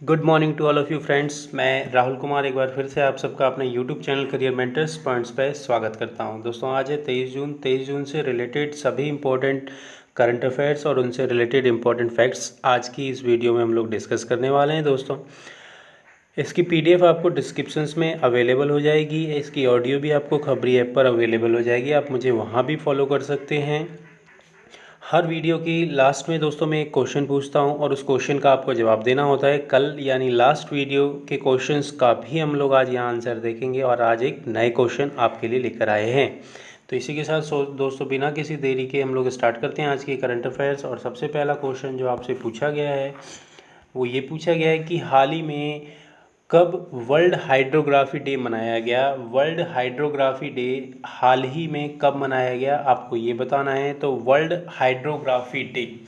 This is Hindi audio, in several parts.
Good morning to all of you friends. मैं राहुल कुमार एक बार फिर से आप सबका अपने YouTube channel career mentors points पे स्वागत करता हूं। दोस्तों आज है 23 जून से रिलेटेड सभी इंपॉर्टेंट करंट अफेयर्स और उनसे रिलेटेड इंपॉर्टेंट फैक्ट्स आज की इस वीडियो में हम लोग डिस्कस करने वाले हैं। दोस्तों इसकी पीडीएफ आपको डिस्क्रिप्शंस में अवेलेबल हो जाएगी। इसकी ऑडियो भी आपको खबरी ऐप पर अवेलेबल हो जाएगी, आप मुझे वहाँ भी फॉलो कर सकते हैं। हर वीडियो की लास्ट में दोस्तों मैं एक क्वेश्चन पूछता हूं और उस क्वेश्चन का आपको जवाब देना होता है। कल यानी लास्ट वीडियो के क्वेश्चंस का भी हम लोग आज यहाँ आंसर देखेंगे और आज एक नए क्वेश्चन आपके लिए लेकर आए हैं। तो इसी के साथ दोस्तों बिना किसी देरी के हम लोग स्टार्ट करते हैं आज की करंट अफेयर्स। और सबसे पहला क्वेश्चन जो आपसे पूछा गया है वो ये पूछा गया है कि हाल ही में कब वर्ल्ड हाइड्रोग्राफी डे मनाया गया। वर्ल्ड हाइड्रोग्राफी डे हाल ही में कब मनाया गया आपको ये बताना है। तो वर्ल्ड हाइड्रोग्राफी डे,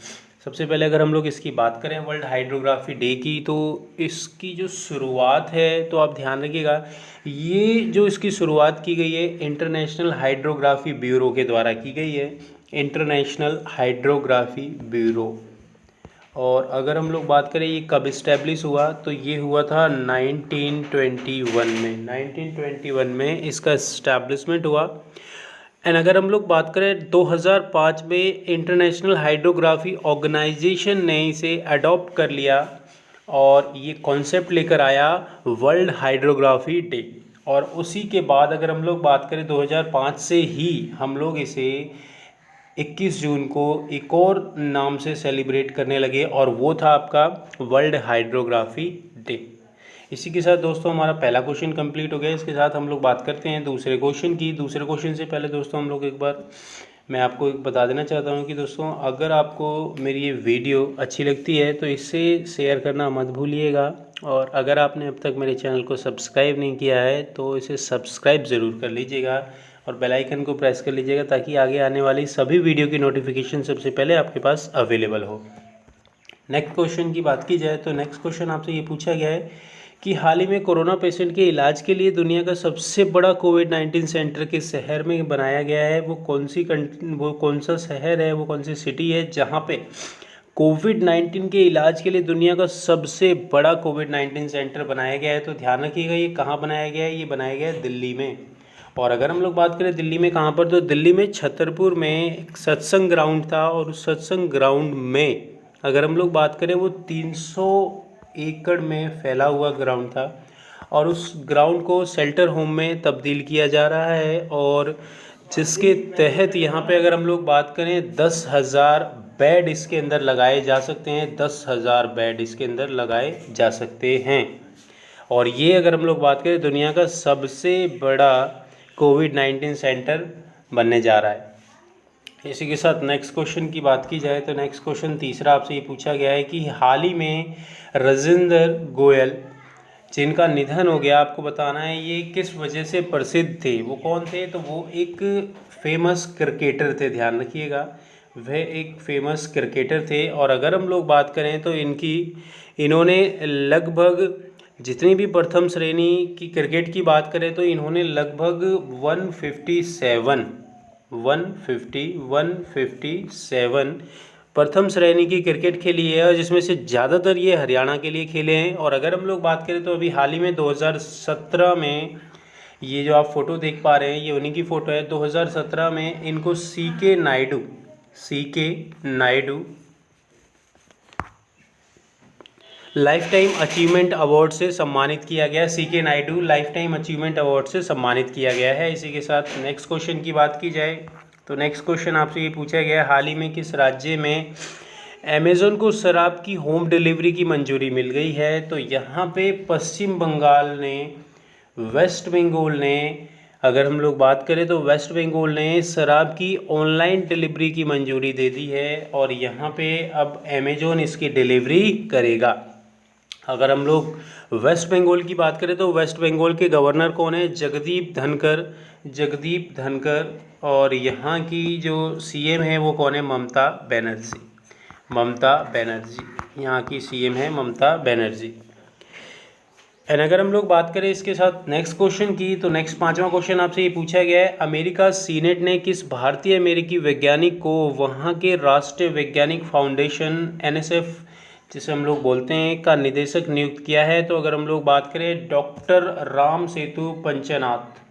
सबसे पहले अगर हम लोग इसकी बात करें वर्ल्ड हाइड्रोग्राफी डे की, तो इसकी जो शुरुआत है तो आप ध्यान रखिएगा, ये जो इसकी शुरुआत की गई है इंटरनेशनल हाइड्रोग्राफी ब्यूरो के द्वारा की गई है। International hydrography bureau. और अगर हम लोग बात करें ये कब इस्टेब्लिश हुआ, तो ये हुआ था 1921 में। 1921 में इसका इस्टेब्लिशमेंट हुआ। एंड अगर हम लोग बात करें 2005 में इंटरनेशनल हाइड्रोग्राफी ऑर्गेनाइजेशन ने इसे अडॉप्ट कर लिया और ये कॉन्सेप्ट लेकर आया वर्ल्ड हाइड्रोग्राफी डे। और उसी के बाद अगर हम लोग बात करें 2005 से ही हम लोग इसे 21 जून को एक और नाम से सेलिब्रेट करने लगे और वो था आपका वर्ल्ड हाइड्रोग्राफी डे। इसी के साथ दोस्तों हमारा पहला क्वेश्चन कंप्लीट हो गया। इसके साथ हम लोग बात करते हैं दूसरे क्वेश्चन की। दूसरे क्वेश्चन से पहले दोस्तों हम लोग एक बार मैं आपको बता देना चाहता हूं कि दोस्तों अगर आपको मेरी ये वीडियो अच्छी लगती है तो इससे शेयर करना मत भूलिएगा। और अगर आपने अब तक मेरे चैनल को सब्सक्राइब नहीं किया है तो इसे सब्सक्राइब ज़रूर कर लीजिएगा और बेल आइकन को प्रेस कर लीजिएगा ताकि आगे आने वाली सभी वीडियो की नोटिफिकेशन सबसे पहले आपके पास अवेलेबल हो। नेक्स्ट क्वेश्चन की बात की जाए तो नेक्स्ट क्वेश्चन आपसे ये पूछा गया है कि हाल ही में कोरोना पेशेंट के इलाज के लिए दुनिया का सबसे बड़ा कोविड-19 सेंटर किस शहर में बनाया गया है। वो कौन सा शहर है, वो कौन सी सिटी है जहाँ पे कोविड-19 के इलाज के लिए दुनिया का सबसे बड़ा कोविड-19 सेंटर बनाया गया है। तो ध्यान रखिएगा ये कहाँ बनाया गया है, ये बनाया गया है दिल्ली में। और अगर हम लोग बात करें दिल्ली में कहाँ पर, तो दिल्ली में छतरपुर में एक सत्संग ग्राउंड था और उस सत्संग ग्राउंड में अगर हम लोग बात करें वो 300 एकड़ में फैला हुआ ग्राउंड था और उस ग्राउंड को शेल्टर होम में तब्दील किया जा रहा है। और जिसके तहत यहाँ पे अगर हम लोग बात करें 10,000 बेड इसके अंदर लगाए जा सकते हैं। 10,000 बेड इसके अंदर लगाए जा सकते हैं। और ये अगर हम लोग बात करें दुनिया का सबसे बड़ा कोविड-19 सेंटर बनने जा रहा है। इसी के साथ नेक्स्ट क्वेश्चन की बात की जाए तो नेक्स्ट क्वेश्चन तीसरा आपसे ये पूछा गया है कि हाल ही में राजेंद्र गोयल जिनका निधन हो गया, आपको बताना है ये किस वजह से प्रसिद्ध थे। वो कौन थे, तो वो एक फेमस क्रिकेटर थे। ध्यान रखिएगा वह एक फेमस क्रिकेटर थे। और अगर हम लोग बात करें तो इन्होंने लगभग जितनी भी प्रथम श्रेणी की क्रिकेट की बात करें तो इन्होंने लगभग 157 प्रथम श्रेणी की क्रिकेट खेली है और जिसमें से ज़्यादातर ये हरियाणा के लिए खेले हैं। और अगर हम लोग बात करें तो अभी हाल ही में 2017 में ये जो आप फ़ोटो देख पा रहे हैं ये उन्हीं की फ़ोटो है। 2017 में इनको सी के Naidu life time achievement award से सम्मानित किया गया। सी के Naidu life time achievement award से सम्मानित किया गया है। इसी के साथ नेक्स्ट क्वेश्चन की बात की जाए तो नेक्स्ट क्वेश्चन आपसे ये पूछा गया है हाल ही में किस राज्य में अमेज़न को शराब की होम डिलीवरी की मंजूरी मिल गई है। तो यहाँ पे पश्चिम बंगाल ने, वेस्ट बंगाल ने, अगर हम लोग बात करें तो वेस्ट बंगाल ने शराब की ऑनलाइन डिलीवरी की मंजूरी दे दी है और यहाँ पे अब अमेज़न इसकी डिलीवरी करेगा। अगर हम लोग वेस्ट बंगाल की बात करें तो वेस्ट बंगाल के गवर्नर कौन है, जगदीप धनकर। और यहाँ की जो सीएम है वो कौन है, ममता बनर्जी। यहाँ की सीएम है ममता बनर्जी। एंड अगर हम लोग बात करें इसके साथ नेक्स्ट क्वेश्चन की तो नेक्स्ट पांचवा क्वेश्चन आपसे ये पूछा गया है अमेरिका सीनेट ने किस भारतीय अमेरिकी वैज्ञानिक को वहाँ के राष्ट्रीय वैज्ञानिक फाउंडेशन NSF जिसे हम लोग बोलते हैं, का निदेशक नियुक्त किया है? तो अगर हम लोग बात करें डॉक्टर राम सेतु पंचानाथ,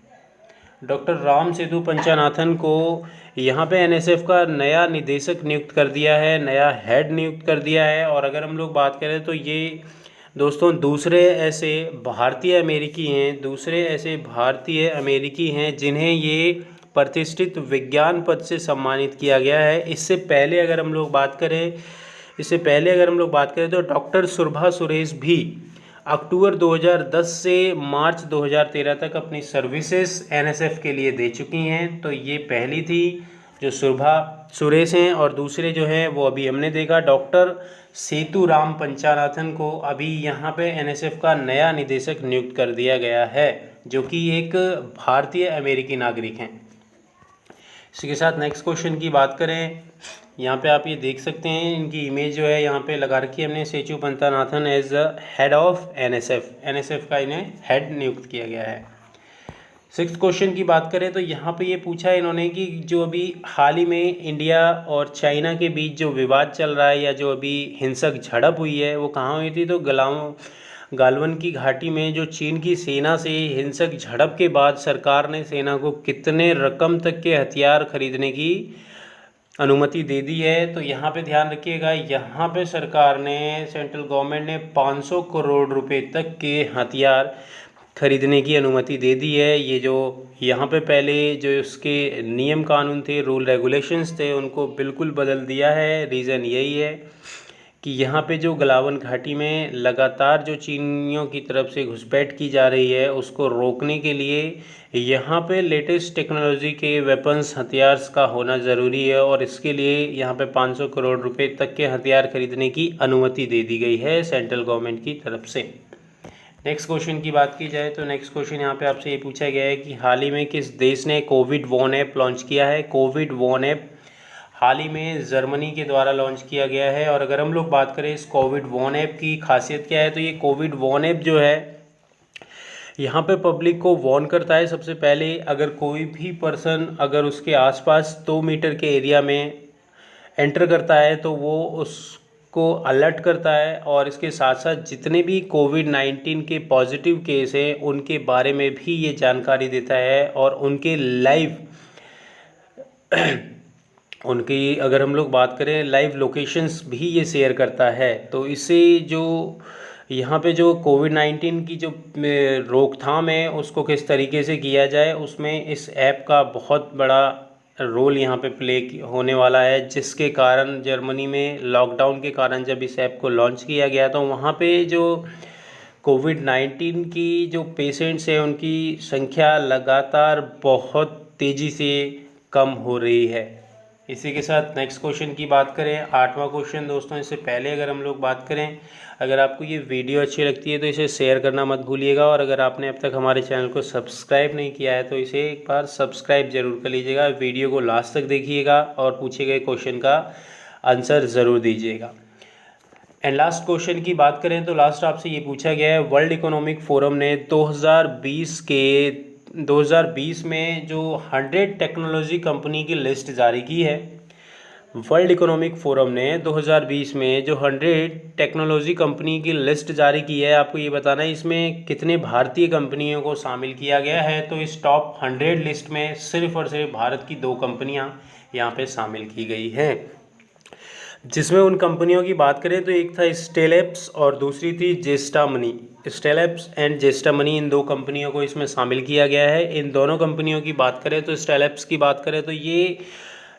डॉक्टर राम सेतु पंचानाथन को यहाँ पे एनएसएफ का नया निदेशक नियुक्त कर दिया है, नया हेड नियुक्त कर दिया है। और अगर हम लोग बात करें तो ये दोस्तों दूसरे ऐसे भारतीय अमेरिकी हैं जिन्हें ये प्रतिष्ठित विज्ञान पद से सम्मानित किया गया है। इससे पहले अगर हम लोग बात करें तो डॉक्टर सुरभा सुरेश भी अक्टूबर 2010 से मार्च 2013 तक अपनी सर्विसेज एनएसएफ के लिए दे चुकी हैं। तो ये पहली थी जो सुरभा सुरेश हैं, और दूसरे जो हैं वो अभी हमने देखा डॉक्टर सेतुराम पंचानाथन को अभी यहाँ पे एनएसएफ का नया निदेशक नियुक्त कर दिया गया है, जो कि एक भारतीय अमेरिकी नागरिक हैं। इसी के साथ नेक्स्ट क्वेश्चन की बात करें, यहाँ पे आप ये देख सकते हैं, इनकी इमेज जो है यहाँ पे लगा रखी है हमने, Sethu Panchanathan as the head of NSF का इन्हें हेड नियुक्त किया गया है। सिक्स्थ क्वेश्चन की बात करें तो यहाँ पे ये पूछा है इन्होंने कि जो अभी हाल ही में इंडिया और चाइना के बीच जो विवाद चल रहा है या जो अभी हिंसक झड़प हुई है वो कहाँ हुई थी? तो गालवन की घाटी में जो चीन की सेना से हिंसक झड़प के बाद सरकार ने सेना को कितने रकम तक के हथियार खरीदने की अनुमति दे दी है? तो यहाँ पे ध्यान रखिएगा, यहाँ पे सरकार ने, सेंट्रल गवर्नमेंट ने 500 करोड़ रुपए तक के हथियार खरीदने की अनुमति दे दी है। ये जो यहाँ पे पहले जो उसके नियम कानून थे, रूल रेगुलेशंस थे, उनको बिल्कुल बदल दिया है। रीज़न यही है कि यहाँ पे जो गलावन घाटी में लगातार जो चीनियों की तरफ से घुसपैठ की जा रही है उसको रोकने के लिए यहाँ पे लेटेस्ट टेक्नोलॉजी के वेपन्स हथियार का होना ज़रूरी है, और इसके लिए यहाँ पे 500 करोड़ रुपए तक के हथियार खरीदने की अनुमति दे दी गई है सेंट्रल गवर्नमेंट की तरफ से। नेक्स्ट क्वेश्चन की बात की जाए तो नेक्स्ट क्वेश्चन यहाँ पे आपसे ये पूछा गया है कि हाल ही में किस देश ने कोविड वॉन ऐप लॉन्च किया है? कोविड वॉन ऐप हाल ही में जर्मनी के द्वारा लॉन्च किया गया है। और अगर हम लोग बात करें इस कोविड वॉन ऐप की खासियत क्या है, तो ये कोविड वॉन ऐप जो है यहाँ पे पब्लिक को वॉर्न करता है। सबसे पहले अगर कोई भी पर्सन अगर उसके आसपास 2 मीटर के एरिया में एंटर करता है तो वो उसको अलर्ट करता है, और इसके साथ साथ जितने भी कोविड-19 के पॉजिटिव केस हैं उनके बारे में भी ये जानकारी देता है, और उनके लाइव उनकी अगर हम लोग बात करें लाइव लोकेशंस भी ये शेयर करता है। तो इससे जो यहाँ पे जो कोविड-19 की जो रोकथाम है उसको किस तरीके से किया जाए, उसमें इस ऐप का बहुत बड़ा रोल यहाँ पे प्ले होने वाला है। जिसके कारण जर्मनी में लॉकडाउन के कारण जब इस ऐप को लॉन्च किया गया तो वहाँ पे जो कोविड-19 की जो पेशेंट्स हैं उनकी संख्या लगातार बहुत तेज़ी से कम हो रही है। इसी के साथ नेक्स्ट क्वेश्चन की बात करें, 8वां क्वेश्चन दोस्तों। इससे पहले अगर हम लोग बात करें, अगर आपको ये वीडियो अच्छी लगती है तो इसे शेयर करना मत भूलिएगा, और अगर आपने अब तक हमारे चैनल को सब्सक्राइब नहीं किया है तो इसे एक बार सब्सक्राइब जरूर कर लीजिएगा। वीडियो को लास्ट तक देखिएगा और पूछे गए क्वेश्चन का आंसर ज़रूर दीजिएगा। एंड लास्ट क्वेश्चन की बात करें तो लास्ट आपसे ये पूछा गया है, वर्ल्ड इकोनॉमिक फोरम ने 2020 में जो 100 टेक्नोलॉजी कंपनी की लिस्ट जारी की है। वर्ल्ड इकोनॉमिक फोरम ने 2020 में जो 100 टेक्नोलॉजी कंपनी की लिस्ट जारी की है, आपको ये बताना है इसमें कितने भारतीय कंपनियों को शामिल किया गया है। तो इस टॉप 100 लिस्ट में सिर्फ और सिर्फ भारत की 2 कंपनियां यहाँ पे शामिल की गई हैं, जिसमें उन कंपनियों की बात करें तो एक था स्टेलैब्स और दूसरी थी जेस्टा मनी। स्टेलैब्स एंड जेस्टा मनी, इन 2 कंपनियों को इसमें शामिल किया गया है। इन दोनों कंपनियों की बात करें तो स्टेलैब्स की बात करें तो ये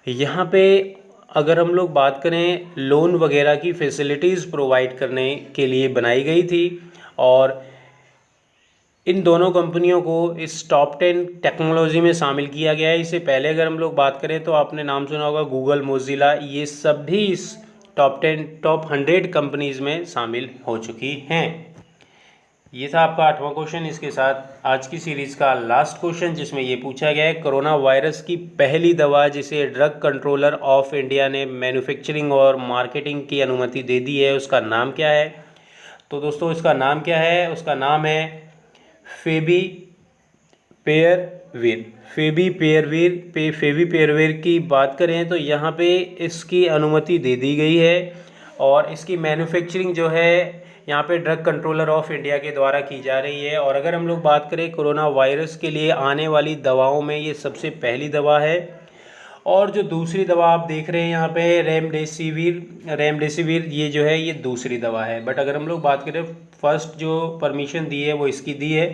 यहाँ पे अगर हम लोग बात करें लोन वगैरह की फैसिलिटीज़ प्रोवाइड करने के लिए बनाई गई थी, और इन दोनों कंपनियों को इस टॉप 10 टेक्नोलॉजी में शामिल किया गया है। इससे पहले अगर हम लोग बात करें तो आपने नाम सुना होगा गूगल, मोजिला, ये सब भी इस टॉप 100 कंपनीज़ में शामिल हो चुकी हैं। ये था आपका 8वां क्वेश्चन। इसके साथ आज की सीरीज़ का लास्ट क्वेश्चन, जिसमें ये पूछा गया है, कोरोना वायरस की पहली दवा जिसे ड्रग कंट्रोलर ऑफ इंडिया ने मैन्युफैक्चरिंग और मार्केटिंग की अनुमति दे दी है, उसका नाम क्या है? तो दोस्तों इसका नाम क्या है? उसका नाम है फेविपिराविर की बात करें तो यहाँ पे इसकी अनुमति दे दी गई है, और इसकी मैन्युफैक्चरिंग जो है यहाँ पे ड्रग कंट्रोलर ऑफ इंडिया के द्वारा की जा रही है। और अगर हम लोग बात करें कोरोना वायरस के लिए आने वाली दवाओं में ये सबसे पहली दवा है। और जो दूसरी दवा आप देख रहे हैं यहाँ पे रेमडेसिविर ये जो है ये दूसरी दवा है। बट अगर हम लोग बात करें फर्स्ट जो परमिशन दी है वो इसकी दी है।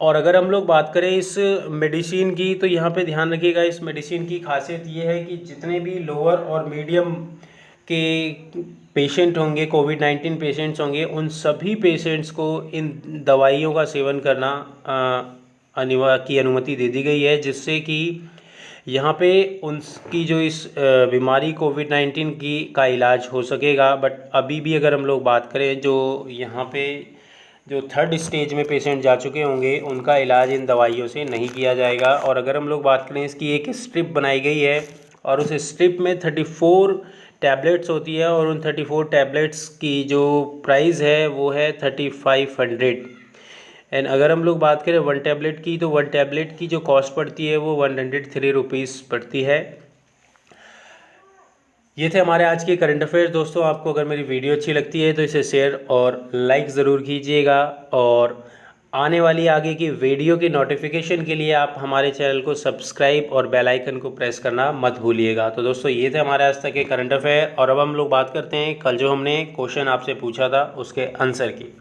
और अगर हम लोग बात करें इस मेडिसिन की तो यहाँ पे ध्यान रखिएगा, इस मेडिसिन की खासियत ये है कि जितने भी लोअर और मीडियम के पेशेंट होंगे, कोविड-19 पेशेंट्स होंगे, उन सभी पेशेंट्स को इन दवाइयों का सेवन करना की अनुमति दे दी गई है, जिससे कि यहाँ पे उनकी जो इस बीमारी कोविड-19 की का इलाज हो सकेगा। बट अभी भी अगर हम लोग बात करें जो यहाँ पे जो थर्ड स्टेज में पेशेंट जा चुके होंगे उनका इलाज इन दवाइयों से नहीं किया जाएगा। और अगर हम लोग बात करें इसकी एक स्ट्रिप बनाई गई है और उस स्ट्रिप में 34 टैबलेट्स होती है और उन 34 टैबलेट्स की जो प्राइस है वो है 3500। एंड अगर हम लोग बात करें 1 टैबलेट की तो 1 टैबलेट की जो कॉस्ट पड़ती है वो 103 रुपीज़ पड़ती है। ये थे हमारे आज के करंट अफेयर्स। दोस्तों आपको अगर मेरी वीडियो अच्छी लगती है तो इसे शेयर और लाइक ज़रूर कीजिएगा। और आने वाली आगे की वीडियो की नोटिफिकेशन के लिए आप हमारे चैनल को सब्सक्राइब और बेल आइकन को प्रेस करना मत भूलिएगा। तो दोस्तों ये थे हमारे आज तक के करंट अफेयर। और अब हम लोग बात करते हैं कल जो हमने क्वेश्चन आपसे पूछा था उसके आंसर की।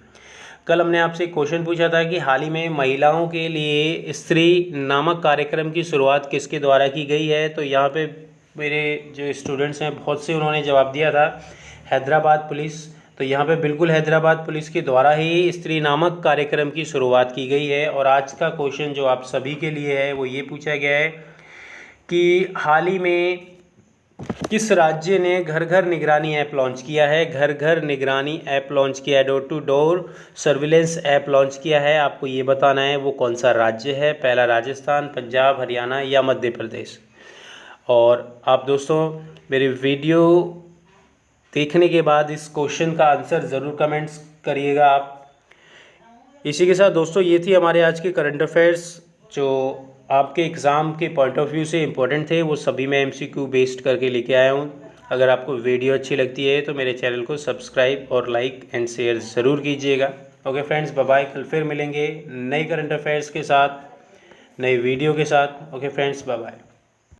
कल हमने आपसे एक क्वेश्चन पूछा था कि हाल ही में महिलाओं के लिए स्त्री नामक कार्यक्रम की शुरुआत किसके द्वारा की गई है। तो यहाँ पे मेरे जो स्टूडेंट्स हैं बहुत से उन्होंने जवाब दिया था हैदराबाद पुलिस। तो यहाँ पे बिल्कुल हैदराबाद पुलिस के द्वारा ही स्त्री नामक कार्यक्रम की शुरुआत की गई है। और आज का क्वेश्चन जो आप सभी के लिए है वो ये पूछा गया है कि हाल ही में किस राज्य ने घर घर निगरानी ऐप लॉन्च किया है। घर घर निगरानी ऐप लॉन्च किया है, door to door surveillance app launch किया है। आपको ये बताना है वो कौन सा राज्य है। पहला राजस्थान, पंजाब, हरियाणा या मध्य प्रदेश। और आप दोस्तों मेरी वीडियो देखने के बाद इस क्वेश्चन का आंसर ज़रूर कमेंट्स करिएगा आप। इसी के साथ दोस्तों ये थी हमारे आज के करंट अफेयर्स जो आपके एग्ज़ाम के पॉइंट ऑफ व्यू से इम्पोर्टेंट थे। वो सभी मैं MCQ बेस्ड करके लेके आया हूँ। अगर आपको वीडियो अच्छी लगती है तो मेरे चैनल को सब्सक्राइब और लाइक एंड शेयर ज़रूर कीजिएगा। Okay friends, bye bye. कल फिर मिलेंगे नए करंट अफेयर्स के साथ, नई वीडियो के साथ। Okay friends, bye bye.